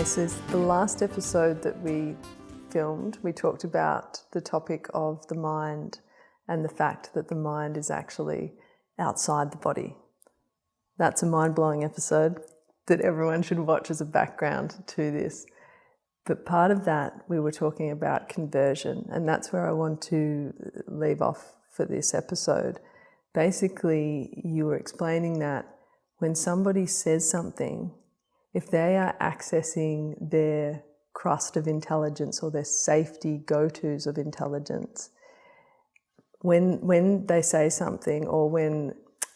This is the last episode that we filmed. We talked about the topic of the mind and the fact that the mind is actually outside the body. That's a mind-blowing episode that everyone should watch as a background to this. But part of that, we were talking about conversion, and that's where I want to leave off for this episode. Basically, you were explaining that when somebody says something, if they are accessing their crust of intelligence or their safety go-tos of intelligence, when they say something or when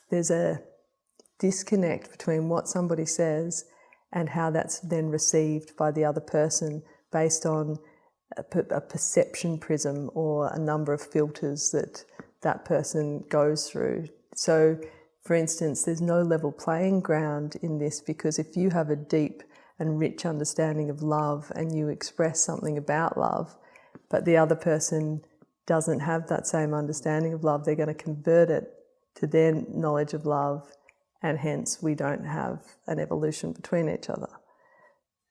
there's a disconnect between what somebody says and how that's then received by the other person based on a perception prism or a number of filters that that person goes through. So, for instance, there's no level playing ground in this, because if you have a deep and rich understanding of love and you express something about love, but the other person doesn't have that same understanding of love, they're going to convert it to their knowledge of love, and hence we don't have an evolution between each other.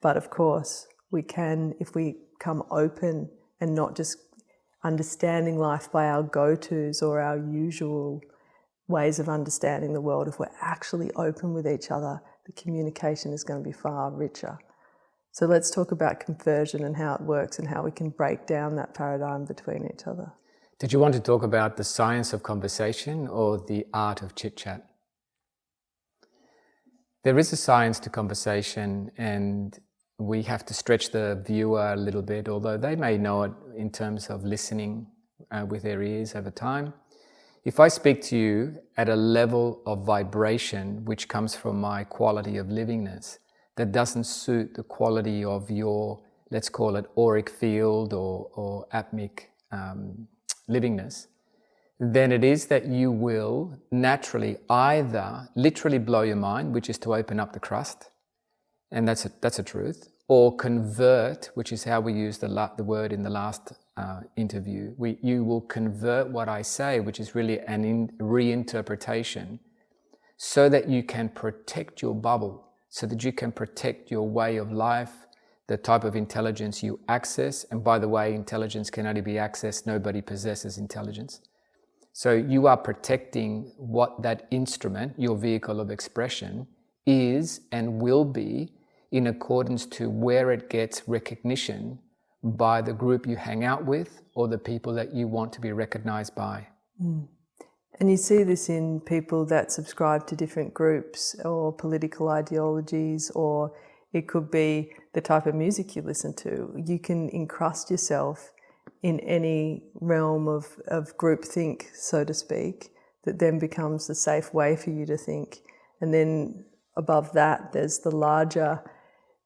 But of course, we can, if we come open and not just understanding life by our go-tos or our usual ways of understanding the world, if we're actually open with each other, the communication is going to be far richer. So let's talk about conversion and how it works and how we can break down that paradigm between each other. Did you want to talk about the science of conversation or the art of chit-chat? There is a science to conversation, and we have to stretch the viewer a little bit, although they may know it in terms of listening with their ears over time. If I speak to you at a level of vibration which comes from my quality of livingness that doesn't suit the quality of your, let's call it auric field or atmic livingness, then it is that you will naturally either literally blow your mind, which is to open up the crust, and that's a truth, or convert, which is how we use the word in the last interview. You will convert what I say, which is really an reinterpretation, so that you can protect your bubble, so that you can protect your way of life, the type of intelligence you access. And by the way, intelligence can only be accessed, nobody possesses intelligence. So you are protecting what that instrument, your vehicle of expression, is and will be in accordance to where it gets recognition by the group you hang out with or the people that you want to be recognized by. Mm. And you see this in people that subscribe to different groups or political ideologies, or it could be the type of music you listen to. You can encrust yourself in any realm of groupthink, so to speak, that then becomes the safe way for you to think. And then above that, there's the larger,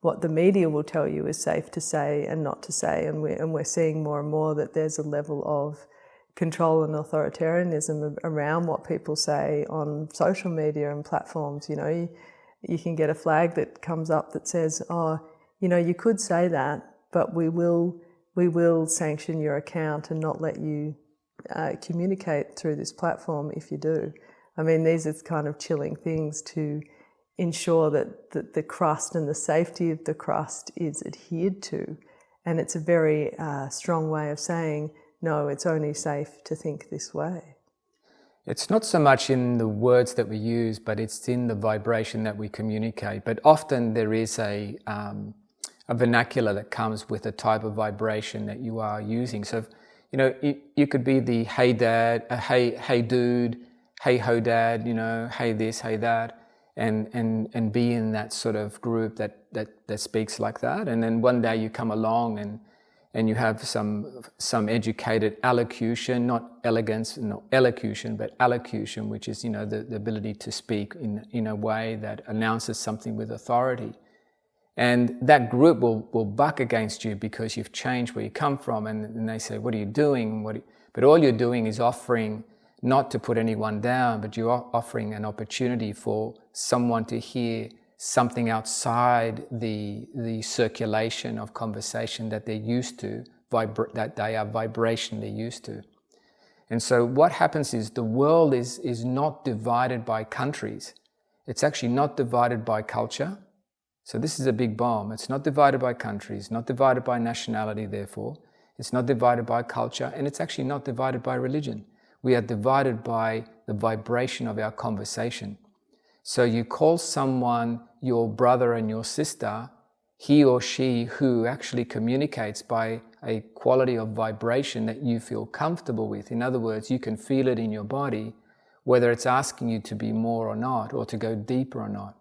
what the media will tell you is safe to say and not to say. And we're seeing more and more that there's a level of control and authoritarianism around what people say on social media and platforms. You know, you can get a flag that comes up that says, oh, you know, you could say that, but we will sanction your account and not let you communicate through this platform if you do. I mean, these are kind of chilling things to ensure that the crust and the safety of the crust is adhered to. And it's a very strong way of saying, no, it's only safe to think this way. It's not so much in the words that we use, but it's in the vibration that we communicate. But often there is a vernacular that comes with a type of vibration that you are using. So, you know, you could be the hey dad, hey dude, hey ho dad, you know, hey this, hey that, and be in that sort of group that speaks like that. And then one day you come along and you have some educated allocution, not elegance, not elocution, but allocution, which is, you know, the ability to speak in a way that announces something with authority. And that group will buck against you because you've changed where you come from, and they say, what are you doing? But all you're doing is offering, not to put anyone down, but you're offering an opportunity for someone to hear something outside the circulation of conversation that they're used to, that they are vibrationally used to. And so what happens is the world is not divided by countries. It's actually not divided by culture. So this is a big bomb. It's not divided by countries, not divided by nationality, therefore. It's not divided by culture, and it's actually not divided by religion. We are divided by the vibration of our conversation. So you call someone your brother and your sister, he or she who actually communicates by a quality of vibration that you feel comfortable with. In other words, you can feel it in your body, whether it's asking you to be more or not, or to go deeper or not.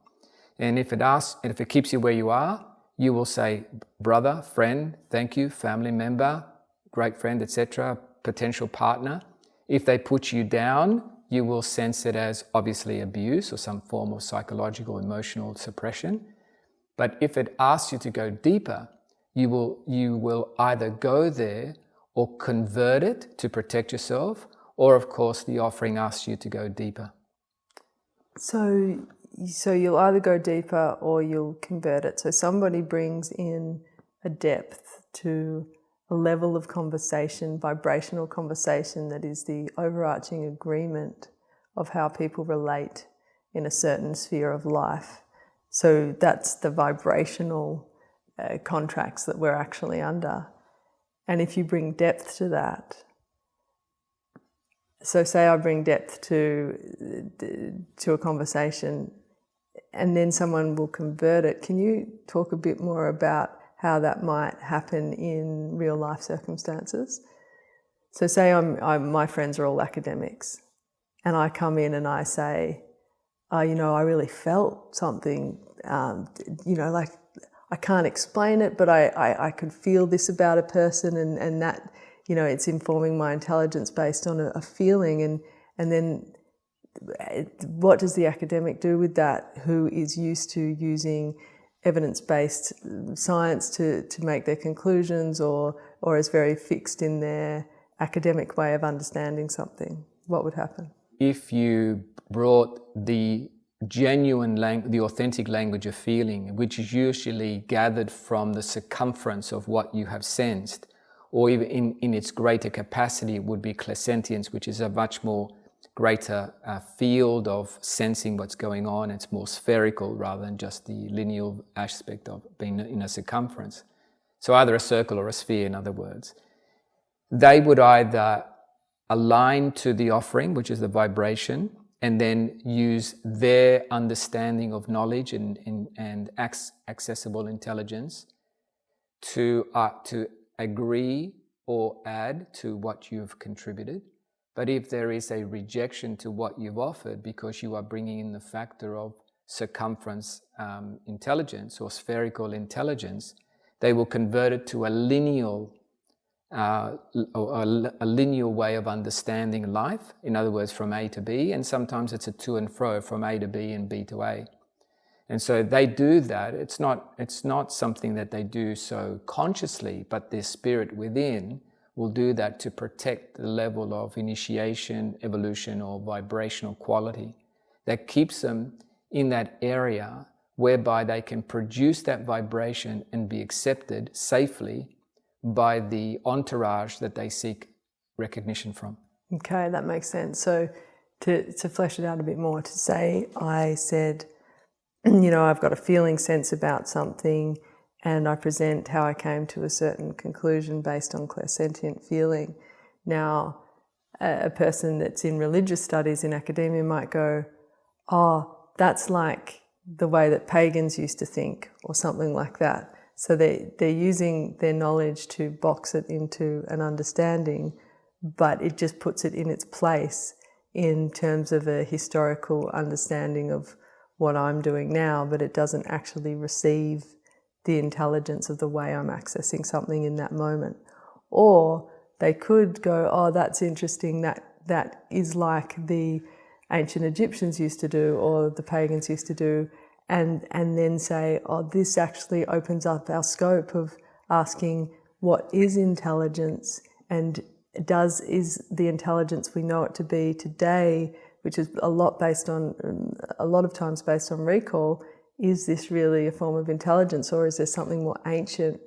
And if it keeps you where you are, you will say, brother, friend, thank you, family member, great friend, etc., potential partner. If they put you down, you will sense it as obviously abuse or some form of psychological, emotional suppression. But if it asks you to go deeper, you will either go there or convert it to protect yourself, or of course the offering asks you to go deeper. So you'll either go deeper or you'll convert it. So somebody brings in a depth to a level of conversation, vibrational conversation, that is the overarching agreement of how people relate in a certain sphere of life. So that's the vibrational contracts that we're actually under. And if you bring depth to that, so say I bring depth to a conversation and then someone will convert it. Can you talk a bit more about how that might happen in real life circumstances? So say my friends are all academics and I come in and I say, I really felt something, like I can't explain it, but I could feel this about a person and that, it's informing my intelligence based on a feeling. And then what does the academic do with that, who is used to using evidence-based science to make their conclusions or is very fixed in their academic way of understanding something? What would happen? If you brought the genuine the authentic language of feeling, which is usually gathered from the circumference of what you have sensed, or even in its greater capacity would be clairsentience, which is a much more greater field of sensing what's going on. It's more spherical rather than just the lineal aspect of being in a circumference. So either a circle or a sphere, in other words. They would either align to the offering, which is the vibration, and then use their understanding of knowledge and accessible intelligence to agree or add to what you've contributed. But if there is a rejection to what you've offered because you are bringing in the factor of circumference intelligence or spherical intelligence, they will convert it to a lineal way of understanding life. In other words, from A to B, and sometimes it's a to and fro from A to B and B to A. And so they do that. It's not something that they do so consciously, but their spirit within will do that to protect the level of initiation, evolution, or vibrational quality that keeps them in that area whereby they can produce that vibration and be accepted safely by the entourage that they seek recognition from. Okay, that makes sense. So to flesh it out a bit more, to say I said, I've got a feeling sense about something, and I present how I came to a certain conclusion based on clairsentient feeling. Now, a person that's in religious studies in academia might go, oh, that's like the way that pagans used to think, or something like that. So they're using their knowledge to box it into an understanding, but it just puts it in its place in terms of a historical understanding of what I'm doing now, but it doesn't actually receive the intelligence of the way I'm accessing something in that moment. Or they could go, oh, that's interesting, that is like the ancient Egyptians used to do or the pagans used to do, and then say, oh, this actually opens up our scope of asking what is intelligence, and is the intelligence we know it to be today, which is a lot of times based on recall, is this really a form of intelligence, or is there something more ancient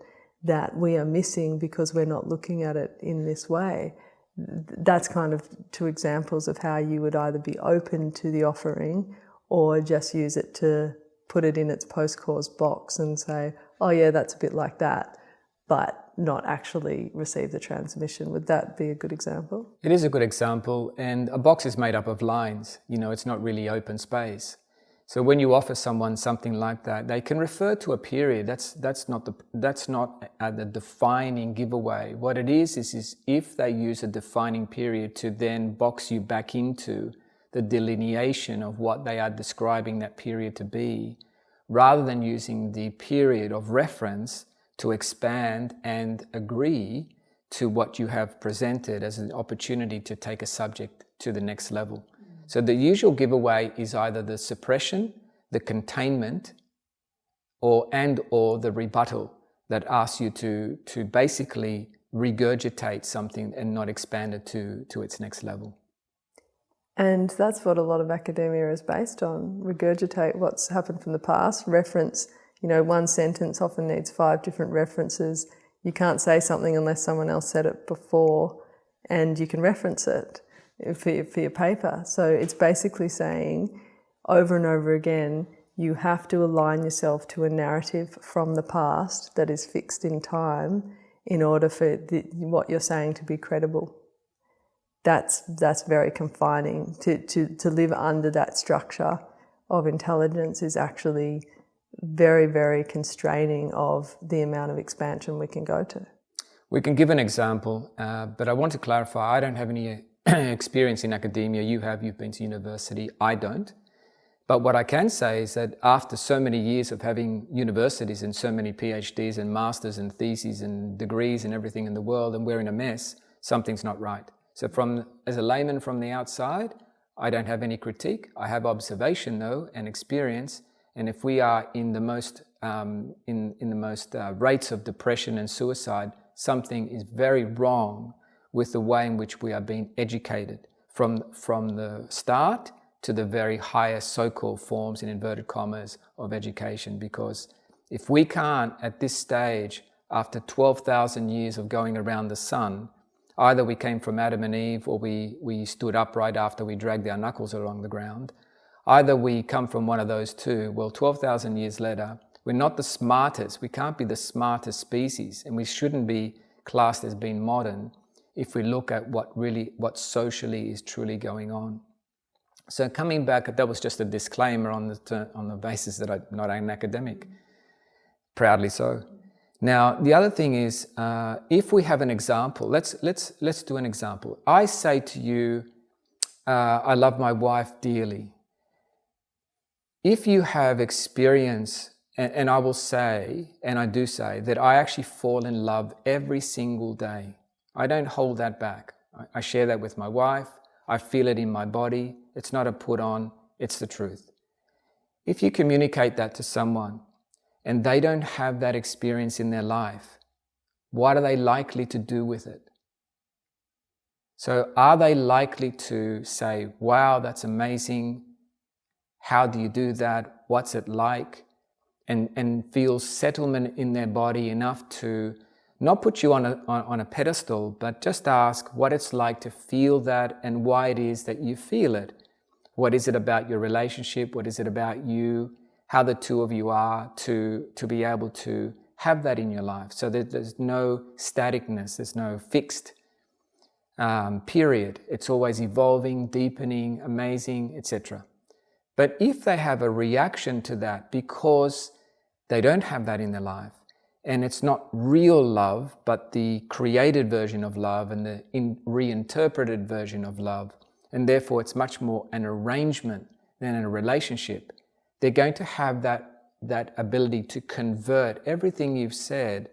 that we are missing because we're not looking at it in this way? That's kind of two examples of how you would either be open to the offering or just use it to put it in its post-cause box and say, oh yeah, that's a bit like that, but not actually receive the transmission. Would that be a good example? It is a good example, and a box is made up of lines. It's not really open space. So when you offer someone something like that, they can refer to a period. That's not the defining giveaway. What it is if they use a defining period to then box you back into the delineation of what they are describing that period to be, rather than using the period of reference to expand and agree to what you have presented as an opportunity to take a subject to the next level. So the usual giveaway is either the suppression, the containment, or the rebuttal that asks you to basically regurgitate something and not expand it to its next level. And that's what a lot of academia is based on. Regurgitate what's happened from the past, reference, one sentence often needs 5 different references. You can't say something unless someone else said it before, and you can reference it for your paper. So it's basically saying over and over again, you have to align yourself to a narrative from the past that is fixed in time in order for what you're saying to be credible. That's very confining. To live under that structure of intelligence is actually very, very constraining of the amount of expansion we can go to. We can give an example, but I want to clarify, I don't have any experience in academia. You've been to university, I don't. But what I can say is that after so many years of having universities and so many PhDs and masters and theses and degrees and everything in the world, and we're in a mess, something's not right. So as a layman from the outside, I don't have any critique. I have observation though and experience. And if we are in the most rates of depression and suicide, something is very wrong with the way in which we are being educated from the start to the very highest so-called forms, in inverted commas, of education. Because if we can't, at this stage, after 12,000 years of going around the sun, either we came from Adam and Eve, or we stood upright after we dragged our knuckles along the ground. Either we come from one of those two. Well, 12,000 years later, we're not the smartest. We can't be the smartest species, and we shouldn't be classed as being modern if we look at what socially is truly going on. So coming back, that was just a disclaimer on the basis that I'm not an academic, proudly so. Now, the other thing is, if we have an example, let's do an example. I say to you, I love my wife dearly. If you have experience, and I will say, and I do say, that I actually fall in love every single day. I don't hold that back. I share that with my wife. I feel it in my body. It's not a put on, it's the truth. If you communicate that to someone and they don't have that experience in their life, what are they likely to do with it? So are they likely to say, wow, that's amazing. How do you do that? What's it like? And feel settlement in their body enough to not put you on a pedestal, but just ask what it's like to feel that and why it is that you feel it. What is it about your relationship? What is it about you? How the two of you are to be able to have that in your life. So that there's no staticness, there's no fixed period. It's always evolving, deepening, amazing, etc. But if they have a reaction to that because they don't have that in their life, and it's not real love, but the created version of love and the reinterpreted version of love, and therefore it's much more an arrangement than a relationship, they're going to have that ability to convert everything you've said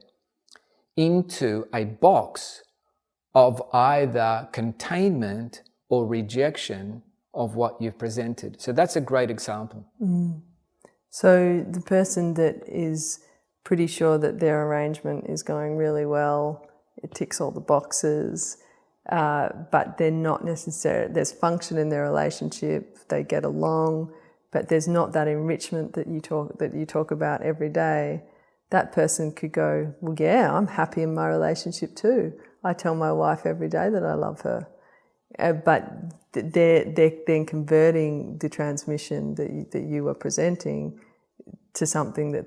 into a box of either containment or rejection of what you've presented. So that's a great example. So the person that is pretty sure that their arrangement is going really well, it ticks all the boxes, but they're not necessarily, there's function in their relationship, they get along, but there's not that enrichment that you talk about every day. That person could go, well, yeah, I'm happy in my relationship too. I tell my wife every day that I love her. But they're then converting the transmission that you are presenting to something that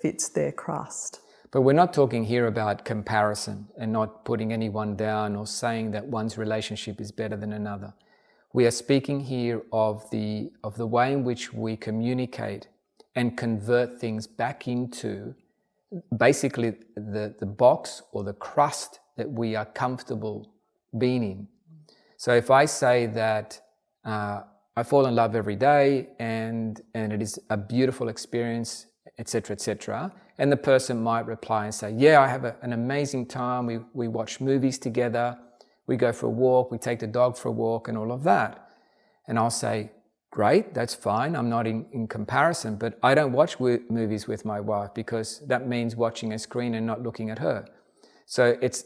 fits their crust. But we're not talking here about comparison and not putting anyone down or saying that one's relationship is better than another. We are speaking here of the way in which we communicate and convert things back into basically the box or the crust that we are comfortable being in. So if I say that I fall in love every day and it is a beautiful experience, etc., and the person might reply and say, yeah, I have an amazing time, we watch movies together, we go for a walk, we take the dog for a walk and all of that. And I'll say, great, that's fine, I'm not in comparison, but I don't watch movies with my wife because that means watching a screen and not looking at her. So it's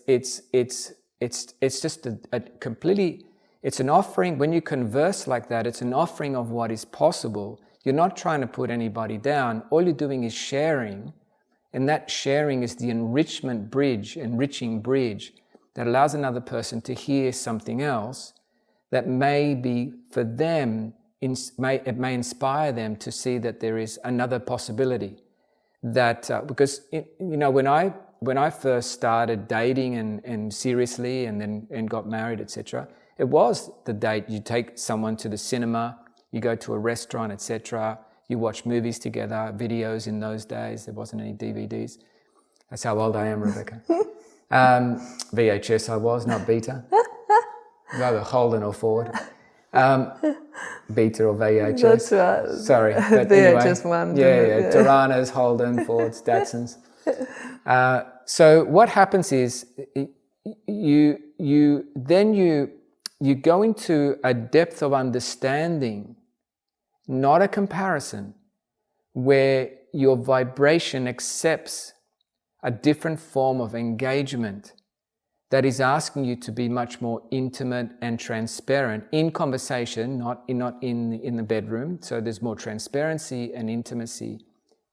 just a completely, it's an offering. When you converse like that, it's an offering of what is possible. You're not trying to put anybody down. All you're doing is sharing, and that sharing is the enriching bridge that allows another person to hear something else that may be for them, it may inspire them to see that there is another possibility. That because when I first started dating and seriously and got married, etc., it was the date. You take someone to the cinema, you go to a restaurant, etc. You watch movies together, videos in those days. There wasn't any DVDs. That's how old I am, Rebecca. VHS I was, not Beta. Rather Holden or Ford. Beta or VHS. That's right. Sorry. But VHS anyway, one. Yeah. Toranas, Holden, Fords, Datsuns. So what happens is you go into a depth of understanding, not a comparison, where your vibration accepts a different form of engagement that is asking you to be much more intimate and transparent in conversation, not in the bedroom. So there's more transparency and intimacy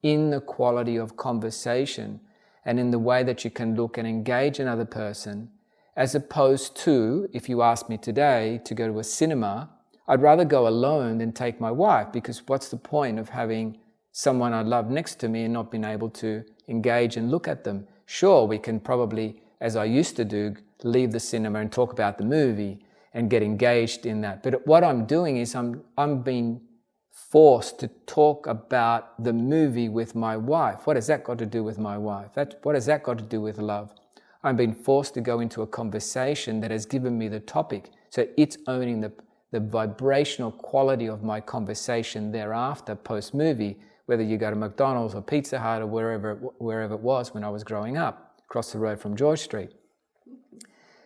in the quality of conversation and in the way that you can look and engage another person, as opposed to, if you ask me today to go to a cinema, I'd rather go alone than take my wife, because what's the point of having someone I love next to me and not being able to engage and look at them? Sure, we can probably, as I used to do, leave the cinema and talk about the movie and get engaged in that. But what I'm doing is I'm being forced to talk about the movie with my wife. What has that got to do with my wife? What has that got to do with love? I'm being forced to go into a conversation that has given me the topic. So it's owning the vibrational quality of my conversation thereafter, post-movie, whether you go to McDonald's or Pizza Hut or wherever it was when I was growing up, across the road from George Street.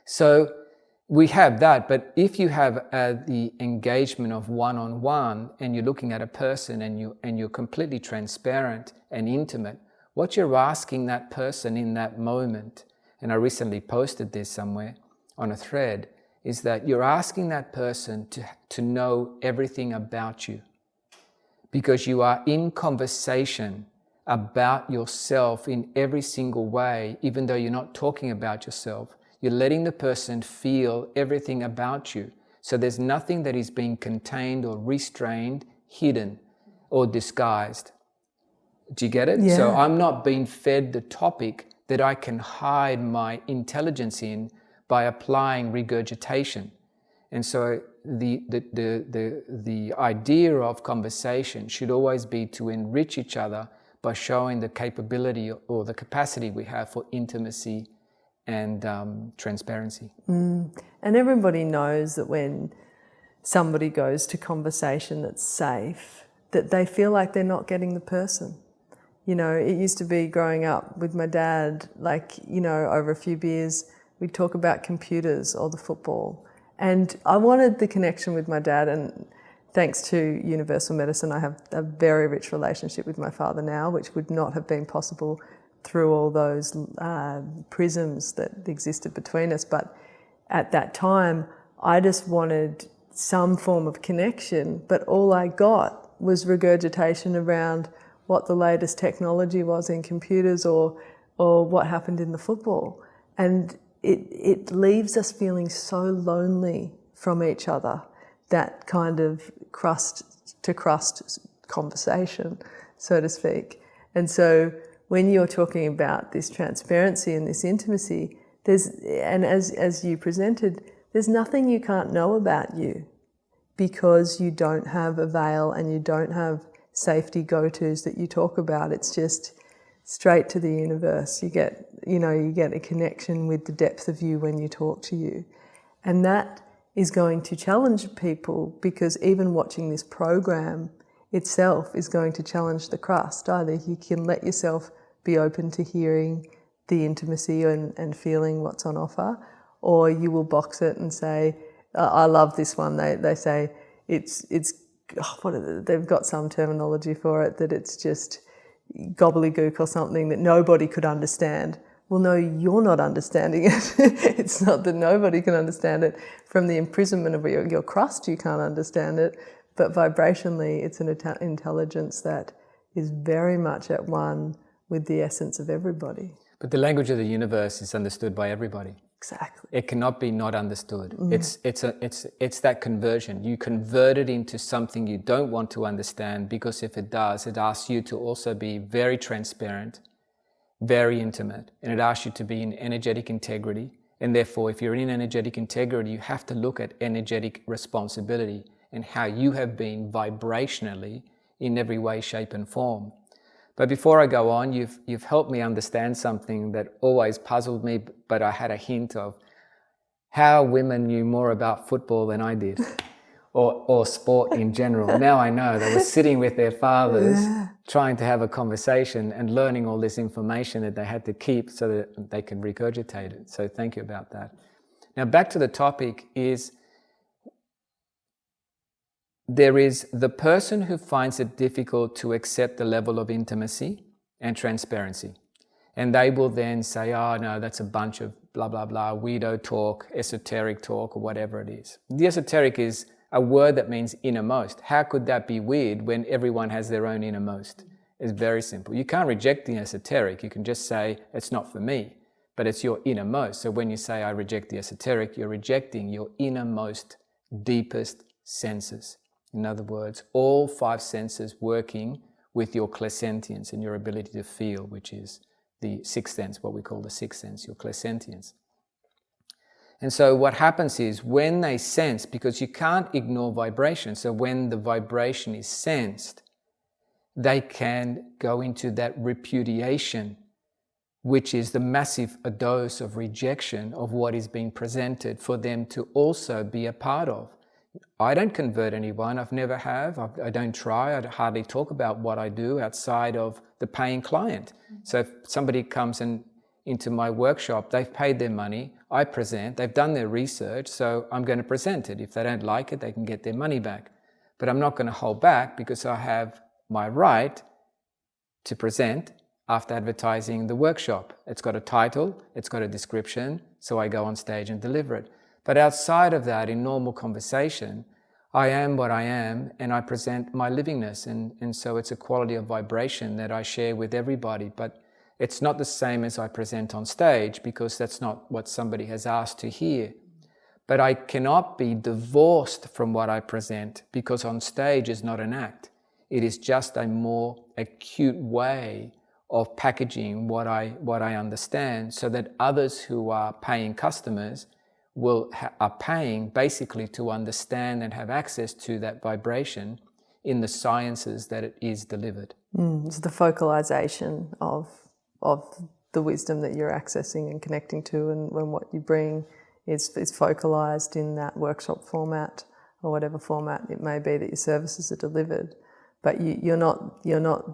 So we have that, but if you have the engagement of one-on-one and you're looking at a person and you're completely transparent and intimate, what you're asking that person in that moment, and I recently posted this somewhere on a thread, is that you're asking that person to know everything about you, because you are in conversation about yourself in every single way, even though you're not talking about yourself. You're letting the person feel everything about you. So there's nothing that is being contained or restrained, hidden or disguised. Do you get it? Yeah. So I'm not being fed the topic that I can hide my intelligence in by applying regurgitation. And so the idea of conversation should always be to enrich each other by showing the capability or the capacity we have for intimacy and transparency. And everybody knows that when somebody goes to conversation that's safe, that they feel like they're not getting the person. You know, it used to be growing up with my dad, like, you know, over a few beers, we'd talk about computers or the football. And I wanted the connection with my dad, and thanks to universal medicine, I have a very rich relationship with my father now, which would not have been possible through all those prisms that existed between us. But at that time, I just wanted some form of connection, but all I got was regurgitation around what the latest technology was in computers or what happened in the football. And it leaves us feeling so lonely from each other, that kind of crust to crust conversation. so to speak. And so when you're talking about this transparency and this intimacy, and as you presented, there's nothing you can't know about you, because you don't have a veil and you don't have safety go-tos that you talk about. It's just straight to the universe. You get a connection with the depth of you when you talk to you. And that is going to challenge people, because even watching this program itself is going to challenge the crust. Either you can let yourself be open to hearing the intimacy and feeling what's on offer, or you will box it and say, I love this one. They say they've got some terminology for it, that it's just gobbledygook or something that nobody could understand. Well, no, you're not understanding it. It's not that nobody can understand it. From the imprisonment of your crust, you can't understand it. But vibrationally, it's an intelligence that is very much at one with the essence of everybody. But the language of the universe is understood by everybody. Exactly. It cannot be not understood. It's that conversion. You convert it into something you don't want to understand, because if it does, it asks you to also be very transparent, very intimate, and it asks you to be in energetic integrity. And therefore, if you're in energetic integrity, you have to look at energetic responsibility and how you have been vibrationally in every way, shape, and form. But before I go on, you've helped me understand something that always puzzled me, but I had a hint of how women knew more about football than I did, or sport in general. Now I know they were sitting with their fathers, trying to have a conversation and learning all this information that they had to keep so that they could regurgitate it. So thank you about that. Now back to the topic is, there is the person who finds it difficult to accept the level of intimacy and transparency. And they will then say, oh no, that's a bunch of blah, blah, blah, weirdo talk, esoteric talk, or whatever it is. The esoteric is a word that means innermost. How could that be weird when everyone has their own innermost? It's very simple. You can't reject the esoteric. You can just say, it's not for me, but it's your innermost. So when you say, I reject the esoteric, you're rejecting your innermost, deepest senses. In other words, all 5 senses working with your clairsentience and your ability to feel, which is the sixth sense, what we call the sixth sense, your clairsentience. And so what happens is, when they sense, because you can't ignore vibration, so when the vibration is sensed, they can go into that repudiation, which is the massive dose of rejection of what is being presented for them to also be a part of. I don't convert anyone, I've never have, I don't try, I hardly talk about what I do outside of the paying client. So if somebody comes into my workshop, they've paid their money, I present, they've done their research, so I'm going to present it. If they don't like it, they can get their money back. But I'm not going to hold back, because I have my right to present after advertising the workshop. It's got a title, it's got a description, so I go on stage and deliver it. But outside of that, in normal conversation, I am what I am, and I present my livingness. And so it's a quality of vibration that I share with everybody. But it's not the same as I present on stage, because that's not what somebody has asked to hear. But I cannot be divorced from what I present, because on stage is not an act. It is just a more acute way of packaging what I understand, so that others who are paying customers are paying basically to understand and have access to that vibration in the sciences that it is delivered. It's the focalization of the wisdom that you're accessing and connecting to, and when what you bring is focalized in that workshop format or whatever format it may be that your services are delivered. But you're not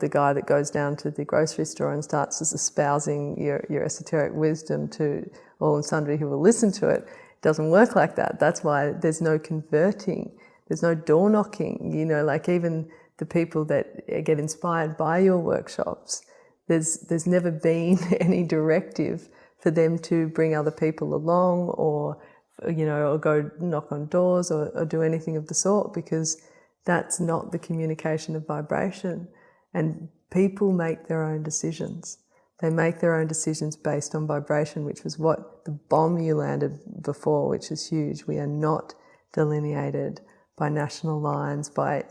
the guy that goes down to the grocery store and starts espousing your esoteric wisdom to all and sundry who will listen to it. It doesn't work like that. That's why there's no converting. There's no door knocking. Like even the people that get inspired by your workshops, there's never been any directive for them to bring other people along or go knock on doors or do anything of the sort, because that's not the communication of vibration. And people make their own decisions. They make their own decisions based on vibration, which was what the bomb you landed before, which is huge. We are not delineated by national lines, by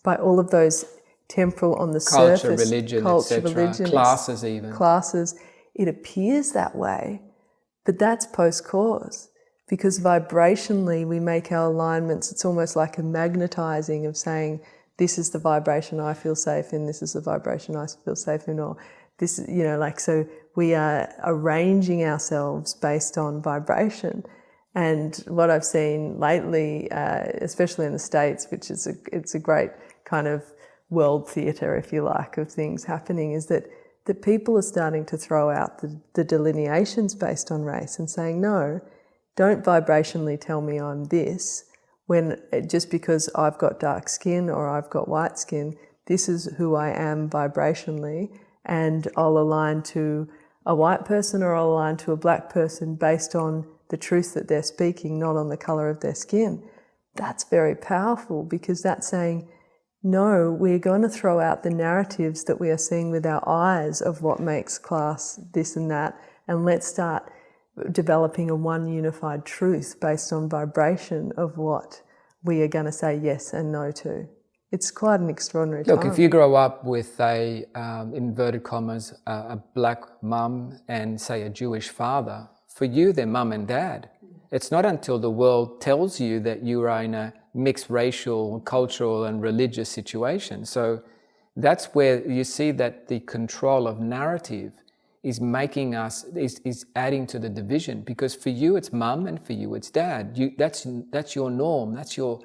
all of those temporal on the culture, surface, religion, culture, etc., religion, classes even. Classes, it appears that way, but that's post-cause. Because vibrationally we make our alignments, it's almost like a magnetizing of saying, this is the vibration I feel safe in, this is the vibration I feel safe in, or this, you know, like, so we are arranging ourselves based on vibration. And what I've seen lately, especially in the States, which is it's a great kind of world theatre, if you like, of things happening, is that people are starting to throw out the delineations based on race and saying, no, don't vibrationally tell me I'm this, when just because I've got dark skin or I've got white skin, this is who I am vibrationally, and I'll align to a white person or I'll align to a black person based on the truth that they're speaking, not on the colour of their skin. That's very powerful, because that's saying, no, we're going to throw out the narratives that we are seeing with our eyes of what makes class this and that, and let's start developing a one unified truth based on vibration of what we are going to say yes and no to. It's quite an extraordinary time. Look, if you grow up with a, inverted commas, a black mum and, say, a Jewish father, for you, they're mum and dad. It's not until the world tells you that you are in a mixed racial, cultural and religious situation. So that's where you see that the control of narrative is making us, is adding to the division, because for you it's mum and for you it's dad. That's your norm. That's your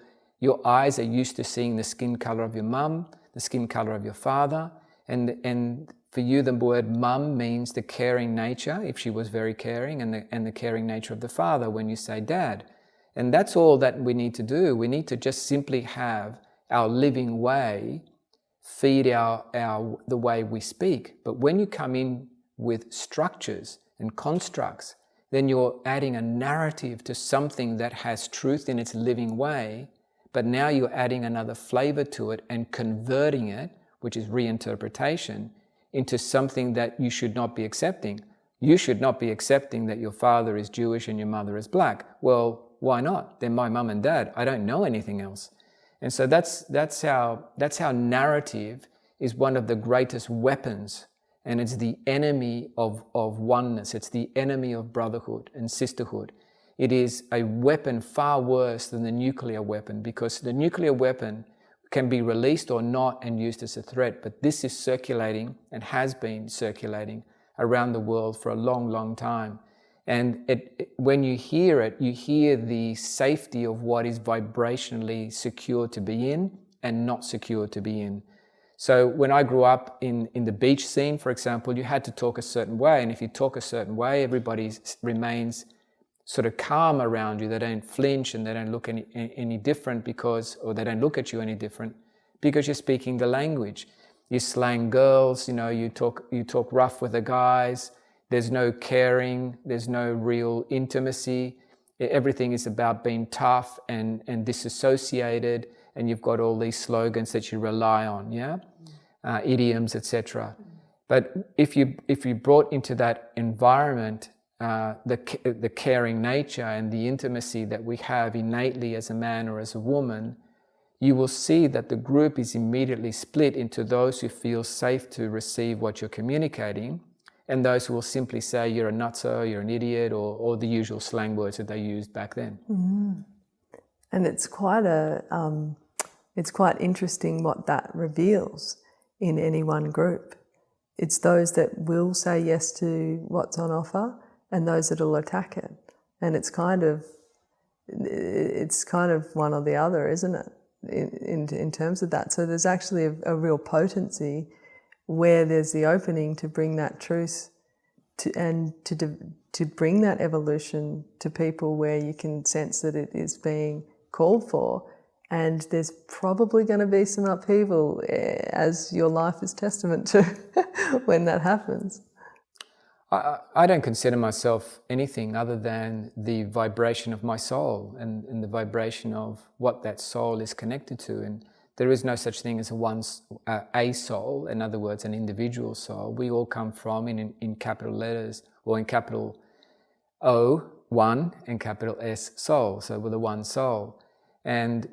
eyes are used to seeing the skin color of your mum, the skin color of your father, and for you the word mum means the caring nature, if she was very caring, and the caring nature of the father when you say dad. And that's all that we need to do. We need to just simply have our living way feed the way we speak. But when you come in with structures and constructs, then you're adding a narrative to something that has truth in its living way, but now you're adding another flavor to it and converting it, which is reinterpretation, into something that you should not be accepting. You should not be accepting that your father is Jewish and your mother is black. Well, why not? They're my mum and dad. I don't know anything else. And so that's how narrative is one of the greatest weapons, and it's the enemy of oneness. It's the enemy of brotherhood and sisterhood. It is a weapon far worse than the nuclear weapon, because the nuclear weapon can be released or not and used as a threat, but this is circulating and has been circulating around the world for a long, long time. And when you hear it, you hear the safety of what is vibrationally secure to be in and not secure to be in. So when I grew up in the beach scene, for example, you had to talk a certain way. And if you talk a certain way, everybody remains sort of calm around you. They don't flinch and they don't look any different or they don't look at you any different because you're speaking the language. You slang girls, you talk rough with the guys. There's no caring. There's no real intimacy. Everything is about being tough and disassociated. And you've got all these slogans that you rely on, idioms, etc. But if you brought into that environment the caring nature and the intimacy that we have innately as a man or as a woman, you will see that the group is immediately split into those who feel safe to receive what you're communicating, and those who will simply say you're a nutso, you're an idiot, or the usual slang words that they used back then. Mm. And it's quite interesting what that reveals in any one group. It's those that will say yes to what's on offer and those that will attack it. And it's kind of one or the other, isn't it, in terms of that. So there's actually a real potency where there's the opening to bring that truth to bring that evolution to people, where you can sense that it is being called for. And there's probably going to be some upheaval, as your life is testament to, when that happens. I don't consider myself anything other than the vibration of my soul and the vibration of what that soul is connected to. And there is no such thing as a soul, in other words, an individual soul. We all come from, in capital letters, or in capital O, one, and capital S, soul. So we're the one soul. And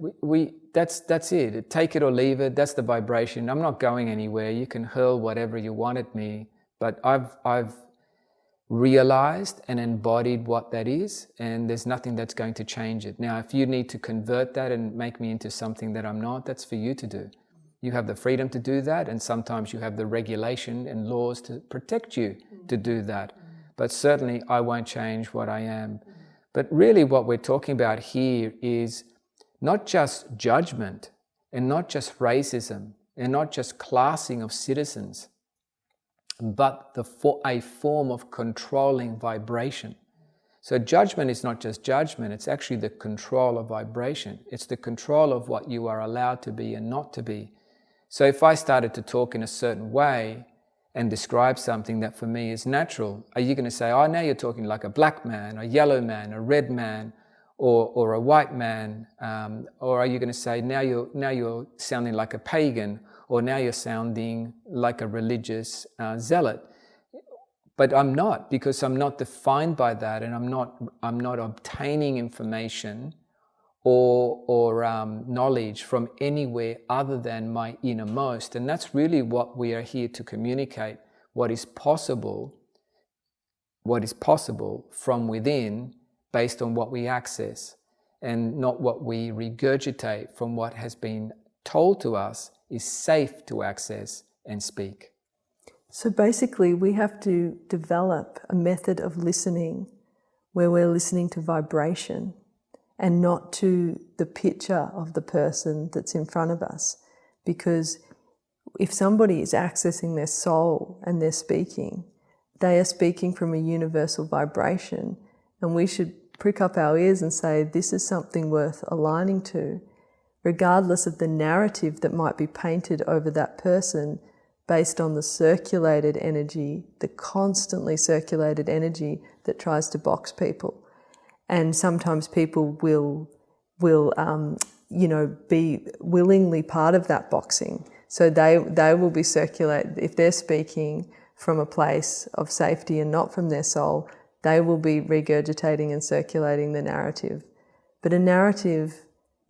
that's it. Take it or leave it. That's the vibration. I'm not going anywhere. You can hurl whatever you want at me, but I've realized and embodied what that is, and there's nothing that's going to change it. Now, if you need to convert that and make me into something that I'm not, that's for you to do. You have the freedom to do that, and sometimes you have the regulation and laws to protect you to do that. But certainly I won't change what I am. But really what we're talking about here is not just judgment, and not just racism, and not just classing of citizens, but a form of controlling vibration. So judgment is not just judgment, it's actually the control of vibration. It's the control of what you are allowed to be and not to be. So if I started to talk in a certain way and describe something that for me is natural, are you going to say, oh, now you're talking like a black man, a yellow man, a red man, or a white man? Or are you going to say, now you're sounding like a pagan, or now you're sounding like a religious zealot? But I'm not, because I'm not defined by that, and I'm not obtaining information or knowledge from anywhere other than my innermost. And that's really what we are here to communicate, what is possible from within based on what we access, and not what we regurgitate from what has been told to us is safe to access and speak. So basically we have to develop a method of listening where we're listening to vibration and not to the picture of the person that's in front of us. Because if somebody is accessing their soul and they're speaking, they are speaking from a universal vibration, and we should prick up our ears and say, this is something worth aligning to, regardless of the narrative that might be painted over that person based on the circulated energy, the constantly circulated energy that tries to box people. And sometimes people will be willingly part of that boxing. So they will be circulated. If they're speaking from a place of safety and not from their soul, they will be regurgitating and circulating the narrative. But a narrative,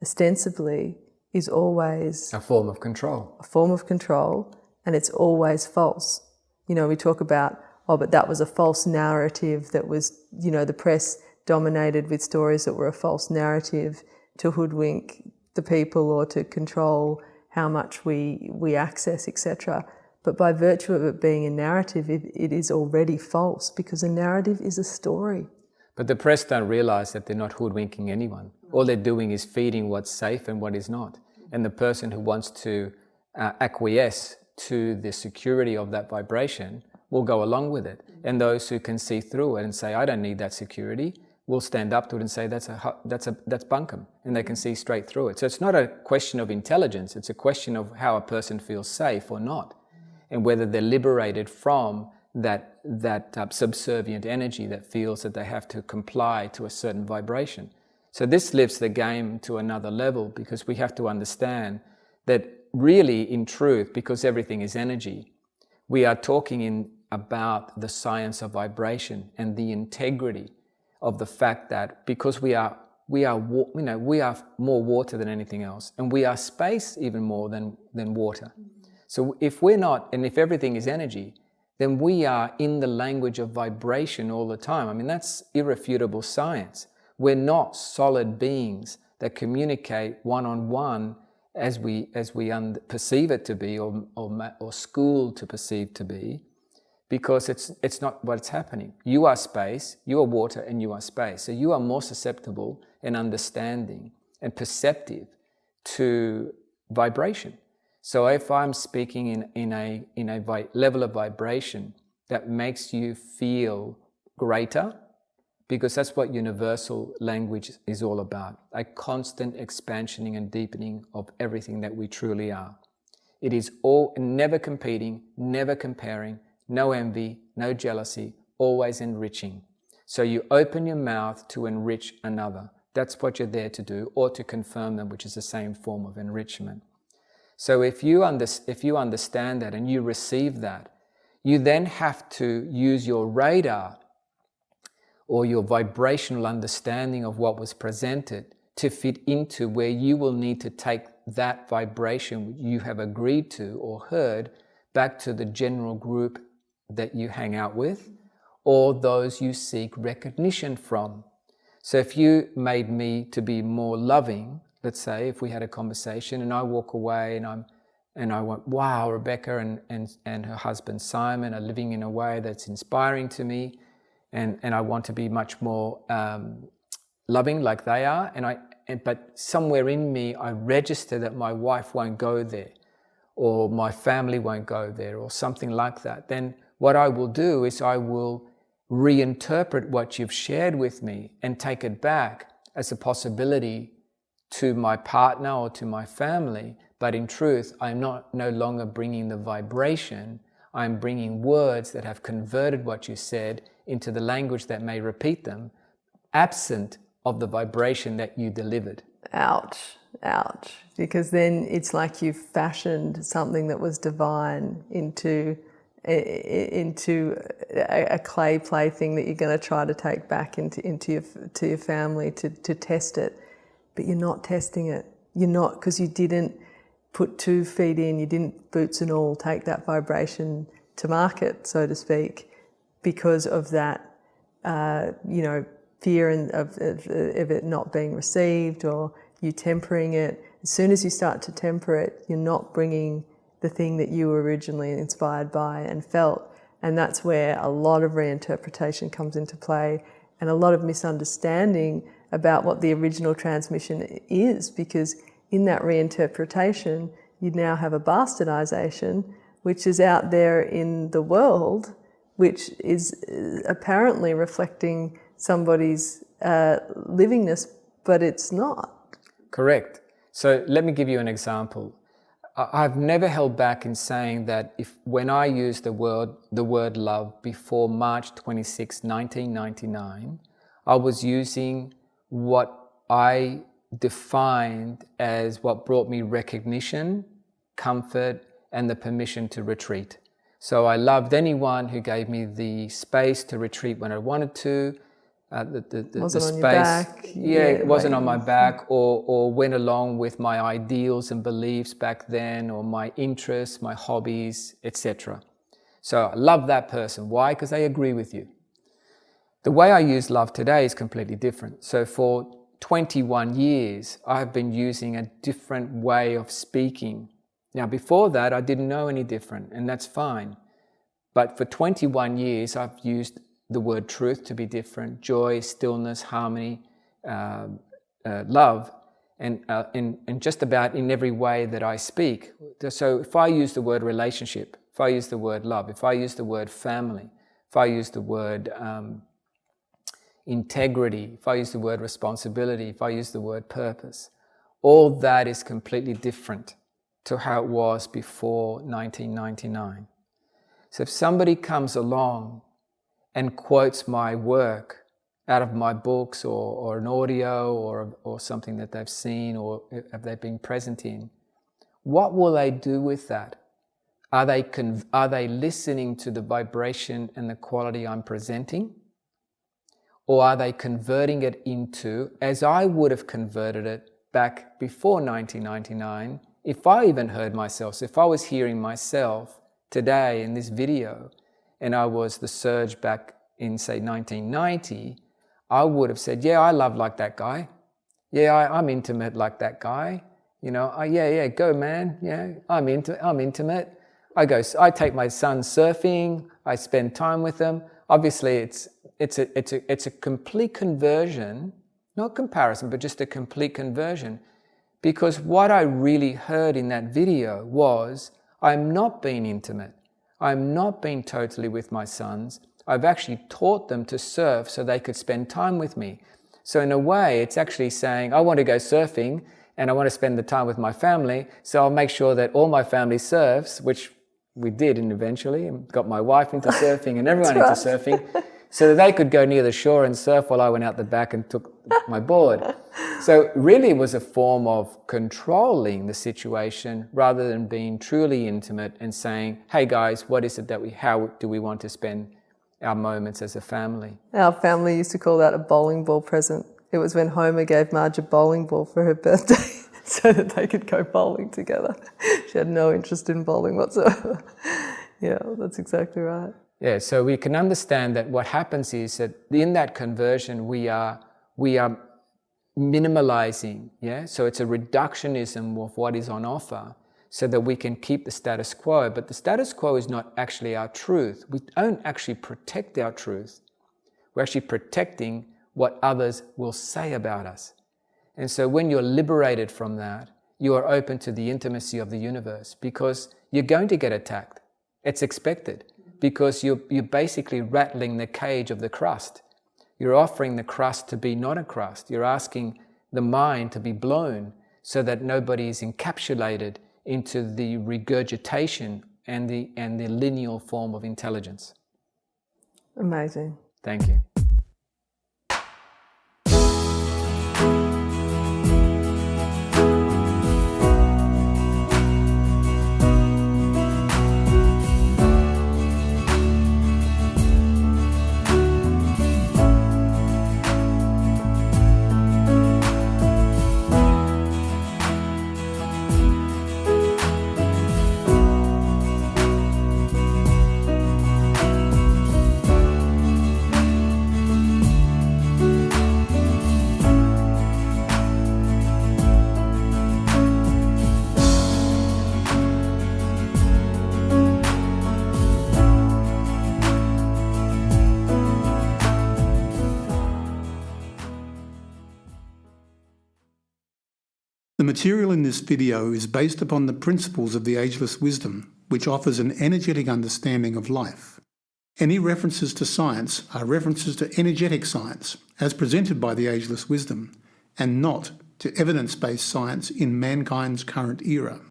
ostensibly, is always a form of control. A form of control, and it's always false. You know, we talk about, oh, but that was a false narrative that was, the press dominated with stories that were a false narrative to hoodwink the people or to control how much we access, etc. But by virtue of it being a narrative, it is already false, because a narrative is a story. But the press don't realize that they're not hoodwinking anyone. All they're doing is feeding what's safe and what is not. And the person who wants to acquiesce to the security of that vibration will go along with it. And those who can see through it and say, I don't need that security, will stand up to it and say, that's bunkum. And they can see straight through it. So it's not a question of intelligence. It's a question of how a person feels safe or not, and whether they're liberated from that subservient energy that feels that they have to comply to a certain vibration. So this lifts the game to another level, because we have to understand that really, in truth, because everything is energy, we are talking about the science of vibration and the integrity of the fact that because we are more water than anything else, and we are space even more than water. So if we're not, and if everything is energy, then we are in the language of vibration all the time. I mean, that's irrefutable science. We're not solid beings that communicate one-on-one as we perceive it to be, or schooled to perceive to be, because it's not what's happening. You are space, you are water, and you are space. So you are more susceptible and understanding and perceptive to vibration. So if I'm speaking in a level of vibration that makes you feel greater, because that's what universal language is all about, a constant expansioning and deepening of everything that we truly are. It is all never competing, never comparing, no envy, no jealousy, always enriching. So you open your mouth to enrich another. That's what you're there to do, or to confirm them, which is the same form of enrichment. So if you understand that and you receive that, you then have to use your radar or your vibrational understanding of what was presented to fit into where you will need to take that vibration you have agreed to or heard back to the general group that you hang out with, or those you seek recognition from. So if you made me to be more loving, let's say if we had a conversation and I walk away and I went, wow, Rebecca and her husband Simon are living in a way that's inspiring to me, and I want to be much more loving like they are, but somewhere in me I register that my wife won't go there, or my family won't go there, or something like that, then what I will do is I will reinterpret what you've shared with me and take it back as a possibility to my partner or to my family. But in truth, I'm no longer bringing the vibration. I'm bringing words that have converted what you said into the language that may repeat them, absent of the vibration that you delivered. Ouch, ouch. Because then it's like you've fashioned something that was divine into a clay plaything that you're going to try to take back into your family to test it. But you're not testing it. You're not, because you didn't put 2 feet in, you didn't boots and all take that vibration to market, so to speak, because of that, fear of it not being received, or you tempering it. As soon as you start to temper it, you're not bringing the thing that you were originally inspired by and felt. And that's where a lot of reinterpretation comes into play, and a lot of misunderstanding about what the original transmission is, because in that reinterpretation, you now have a bastardization, which is out there in the world, which is apparently reflecting somebody's livingness, but it's not. Correct. So let me give you an example. I've never held back in saying that when I used the word love before March 26, 1999, I was using what I defined as what brought me recognition, comfort, and the permission to retreat. So I loved anyone who gave me the space to retreat when I wanted to. The wasn't space, on your back. it wasn't on my back, or went along with my ideals and beliefs back then, or my interests, my hobbies, etc. So I love that person. Why? Because they agree with you. The way I use love today is completely different. So for 21 years, I've been using a different way of speaking. Now, before that, I didn't know any different, and that's fine. But for 21 years, I've used the word truth to be different, joy, stillness, harmony, love, and just about in every way that I speak. So if I use the word relationship, if I use the word love, if I use the word family, if I use the word integrity, if I use the word responsibility, if I use the word purpose, all that is completely different to how it was before 1999. So if somebody comes along and quotes my work out of my books, or an audio, or something that they've seen or have they been present in, what will they do with that? Are they listening to the vibration and the quality I'm presenting? Or are they converting it into, as I would have converted it back before 1999, if I even heard myself? So if I was hearing myself today in this video, and I was the Serge back in, say, 1990, I would have said, yeah, I love like that guy. Yeah, I'm intimate like that guy. Yeah, go man. Yeah, I'm intimate. I take my son surfing. I spend time with them. Obviously, it's a complete conversion, not comparison, but just a complete conversion. Because what I really heard in that video was, I'm not being intimate. I'm not being totally with my sons. I've actually taught them to surf so they could spend time with me. So in a way, it's actually saying, I want to go surfing and I want to spend the time with my family, so I'll make sure that all my family surfs, which we did eventually, and got my wife into surfing and everyone into surfing, so that they could go near the shore and surf while I went out the back and took my board. So really it was a form of controlling the situation rather than being truly intimate and saying, hey guys, what is it how do we want to spend our moments as a family? Our family used to call that a bowling ball present. It was when Homer gave Marge a bowling ball for her birthday so that they could go bowling together. She had no interest in bowling whatsoever. Yeah, that's exactly right. Yeah, so we can understand that what happens is that in that conversion we are minimalizing, yeah? So it's a reductionism of what is on offer so that we can keep the status quo. But the status quo is not actually our truth. We don't actually protect our truth. We're actually protecting what others will say about us. And so when you're liberated from that, you are open to the intimacy of the universe because you're going to get attacked. It's expected because you're basically rattling the cage of the crust. You're offering the crust to be not a crust. You're asking the mind to be blown so that nobody is encapsulated into the regurgitation and the lineal form of intelligence. Amazing. Thank you. The material in this video is based upon the principles of the Ageless Wisdom, which offers an energetic understanding of life. Any references to science are references to energetic science, as presented by the Ageless Wisdom, and not to evidence-based science in mankind's current era.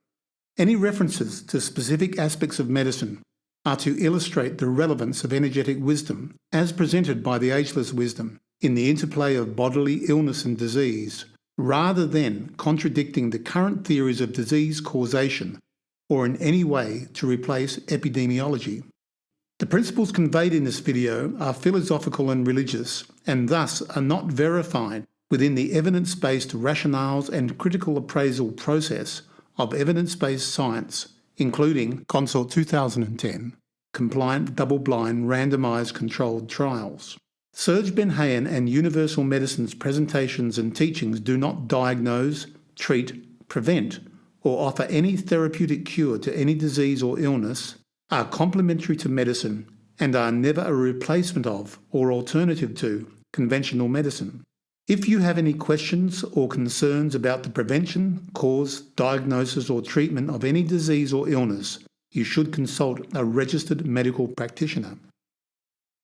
Any references to specific aspects of medicine are to illustrate the relevance of energetic wisdom, as presented by the Ageless Wisdom, in the interplay of bodily illness and disease, rather than contradicting the current theories of disease causation or in any way to replace epidemiology. The principles conveyed in this video are philosophical and religious, and thus are not verified within the evidence-based rationales and critical appraisal process of evidence-based science, including Consort 2010, compliant double-blind randomised controlled trials. Serge Ben-Hayan and Universal Medicine's presentations and teachings do not diagnose, treat, prevent, or offer any therapeutic cure to any disease or illness, are complementary to medicine, and are never a replacement of or alternative to conventional medicine. If you have any questions or concerns about the prevention, cause, diagnosis or treatment of any disease or illness, you should consult a registered medical practitioner.